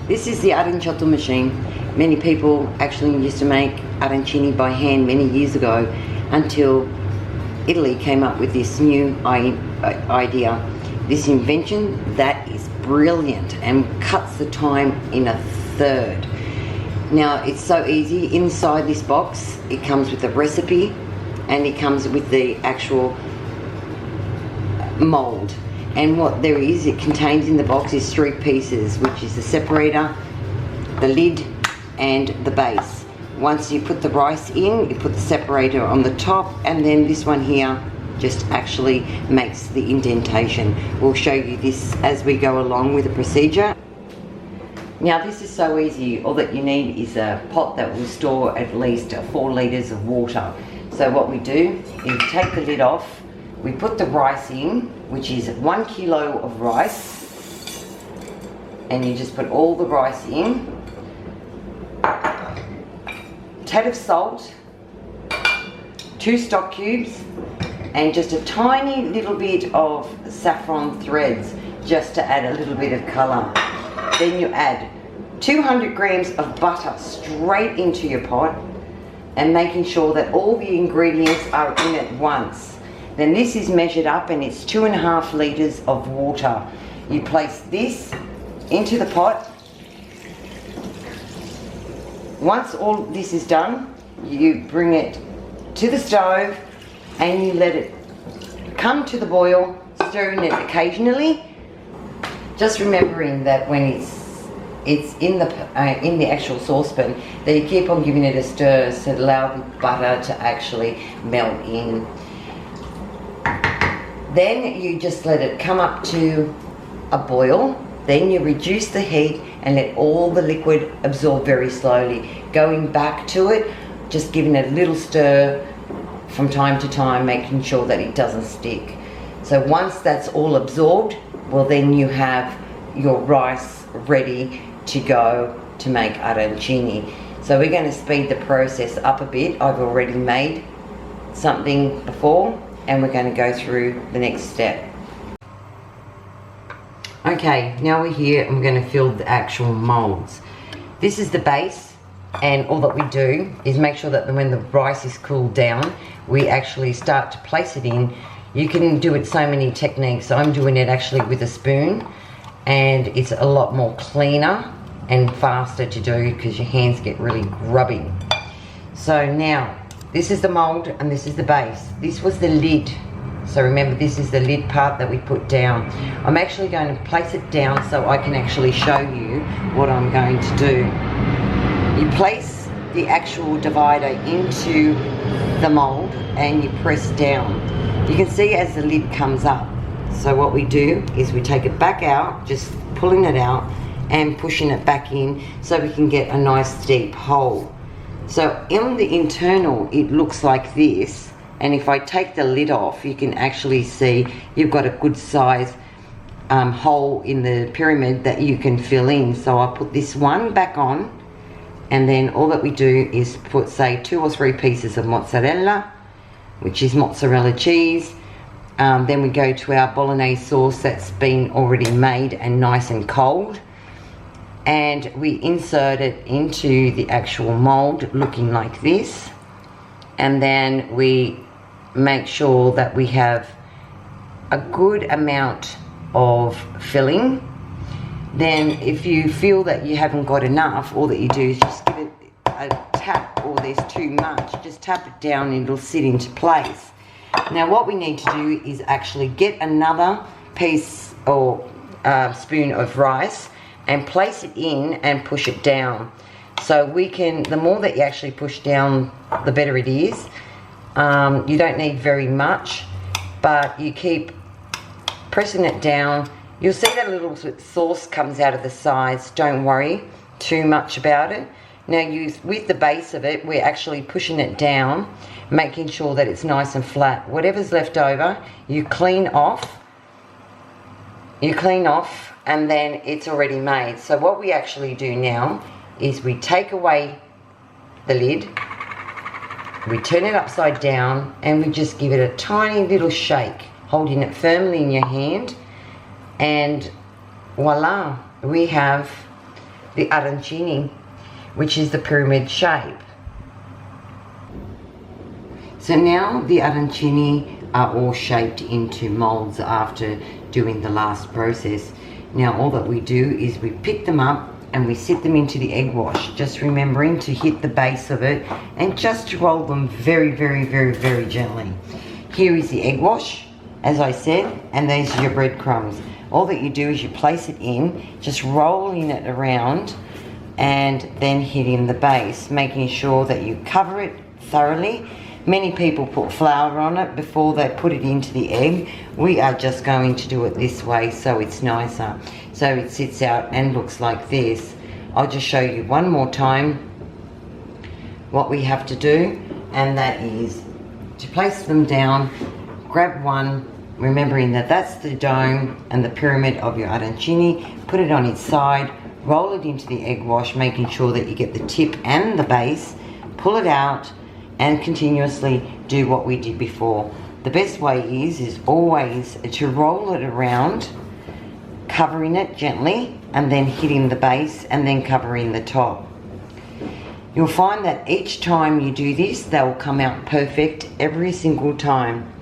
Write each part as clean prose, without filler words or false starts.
This is the Arancinotto machine. Many people actually used to make arancini by hand many years ago until Italy came up with this new idea. This invention that is brilliant and cuts the time in a third. Now it's so easy. Inside this box it comes with a recipe and it comes with the actual mold. And what there is, it contains in the box is 3 pieces, which is the separator, the lid and the base. Once you put the rice in, you put the separator on the top, and then this one here just actually makes the indentation. We'll show you this as we go along with the procedure. Now this is so easy. All that you need is a pot that will store at least 4 litres of water. So what we do is take the lid off, we put the rice in, which is 1 kilo of rice, and you just put all the rice in, a tad of salt, 2 stock cubes, and just a tiny little bit of saffron threads just to add a little bit of colour. Then you add 200 grams of butter straight into your pot, and making sure that all the ingredients are in at once. Then this is measured up and it's 2.5 litres of water. You place this into the pot. Once all this is done, you bring it to the stove and you let it come to the boil, stirring it occasionally. Just remembering that when it's in the actual saucepan, that you keep on giving it a stir to allow the butter to actually melt in. Then you just let it come up to a boil. Then you reduce the heat and let all the liquid absorb very slowly. Going back to it, just giving it a little stir from time to time, making sure that it doesn't stick. So once that's all absorbed, well then you have your rice ready to go to make arancini. So we're going to speed the process up a bit. I've already made something before, and we're going to go through the next step. Okay, now we're here and we're going to fill the actual molds. This is the base, and all that we do is make sure that when the rice is cooled down, we actually start to place it in. You can do it so many techniques. I'm doing it actually with a spoon, and it's a lot more cleaner and faster to do because your hands get really grubby. So now, this is the mold and this is the base. This was the lid. So remember, this is the lid part that we put down. I'm actually going to place it down so I can actually show you what I'm going to do. You place the actual divider into the mold and you press down. You can see as the lid comes up. So what we do is we take it back out, just pulling it out and pushing it back in so we can get a nice deep hole. So in the internal it looks like this, and if I take the lid off you can actually see you've got a good size hole in the pyramid that you can fill in. So I'll put this one back on, and then all that we do is put say 2 or 3 pieces of mozzarella, which is mozzarella cheese. Then we go to our bolognese sauce that's been already made and nice and cold, and we insert it into the actual mold looking like this, and then we make sure that we have a good amount of filling. Then if you feel that you haven't got enough, all that you do is just give it a tap, or there's too much, just tap it down and it'll sit into place. Now what we need to do is actually get another piece or spoon of rice and place it in and push it down. So we can, the more that you actually push down, the better it is. You don't need very much, but you keep pressing it down. You'll see that a little sauce comes out of the sides. Don't worry too much about it. Now with the base of it, we're actually pushing it down, making sure that it's nice and flat. Whatever's left over, you clean off, and then it's already made. So what we actually do now is we take away the lid, we turn it upside down, and we just give it a tiny little shake, holding it firmly in your hand, and voila, we have the arancini, which is the pyramid shape. So now the arancini are all shaped into molds after doing the last process. Now all that we do is we pick them up and we sit them into the egg wash, just remembering to hit the base of it and just to roll them very, very, very, very gently. Here is the egg wash, as I said, and these are your breadcrumbs. All that you do is you place it in, just rolling it around and then hitting the base, making sure that you cover it thoroughly. Many people put flour on it before they put it into the egg. We are just going to do it this way so it's nicer. So it sits out and looks like this. I'll just show you one more time what we have to do, and that is to place them down, grab one, remembering that that's the dome and the pyramid of your arancini, put it on its side, roll it into the egg wash, making sure that you get the tip and the base, pull it out, and continuously do what we did before. The best way is always to roll it around, covering it gently, and then hitting the base, and then covering the top. You'll find that each time you do this, they'll come out perfect every single time.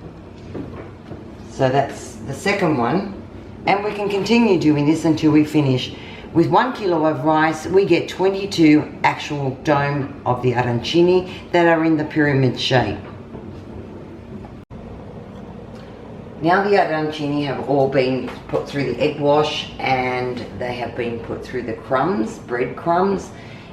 So that's the second one, and we can continue doing this until we finish. With 1 kilo of rice, we get 22 actual dome of the arancini that are in the pyramid shape. Now the arancini have all been put through the egg wash and they have been put through the crumbs, breadcrumbs.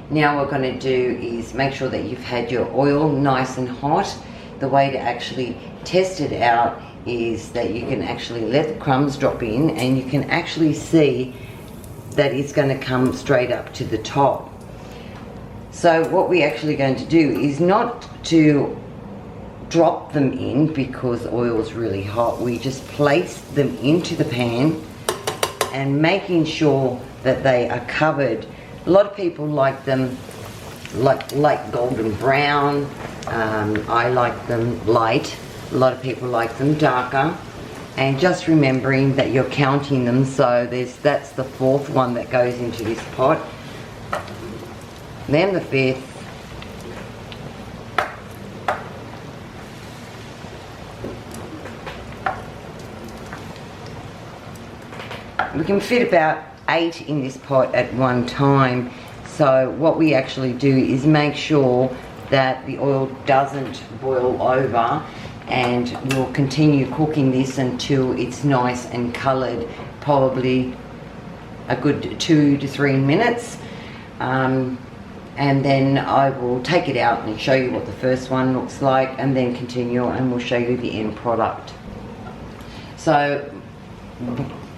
Now what we're going to do is make sure that you've had your oil nice and hot. The way to actually test it out is that you can actually let the crumbs drop in and you can actually see that it's going to come straight up to the top. So what we're actually going to do is not to drop them in because oil is really hot. We just place them into the pan and making sure that they are covered. A lot of people like them like golden brown. I like them light. A lot of people like them darker. And just remembering that you're counting them, so that's the fourth one that goes into this pot. Then the fifth. We can fit about 8 in this pot at one time. So what we actually do is make sure that the oil doesn't boil over, and we'll continue cooking this until it's nice and coloured, probably a good 2 to 3 minutes. And then I will take it out and show you what the first one looks like, and then continue and we'll show you the end product. So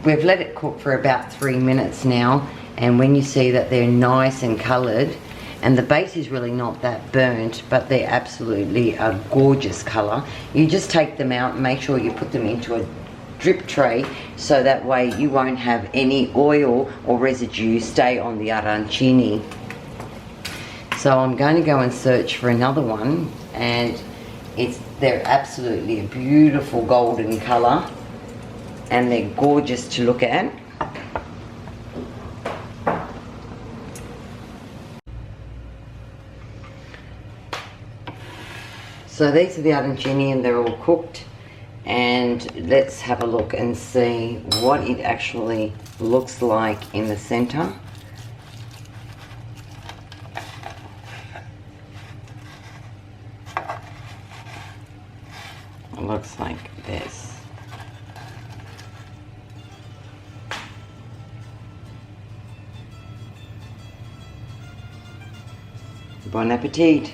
we've let it cook for about 3 minutes now, and when you see that they're nice and coloured, and the base is really not that burnt, but they're absolutely a gorgeous colour, you just take them out and make sure you put them into a drip tray, so that way you won't have any oil or residue stay on the arancini. So I'm going to go and search for another one, and they're absolutely a beautiful golden colour, and they're gorgeous to look at. So these are the arancini and they're all cooked, and let's have a look and see what it actually looks like in the center. It looks like this. Bon appetit!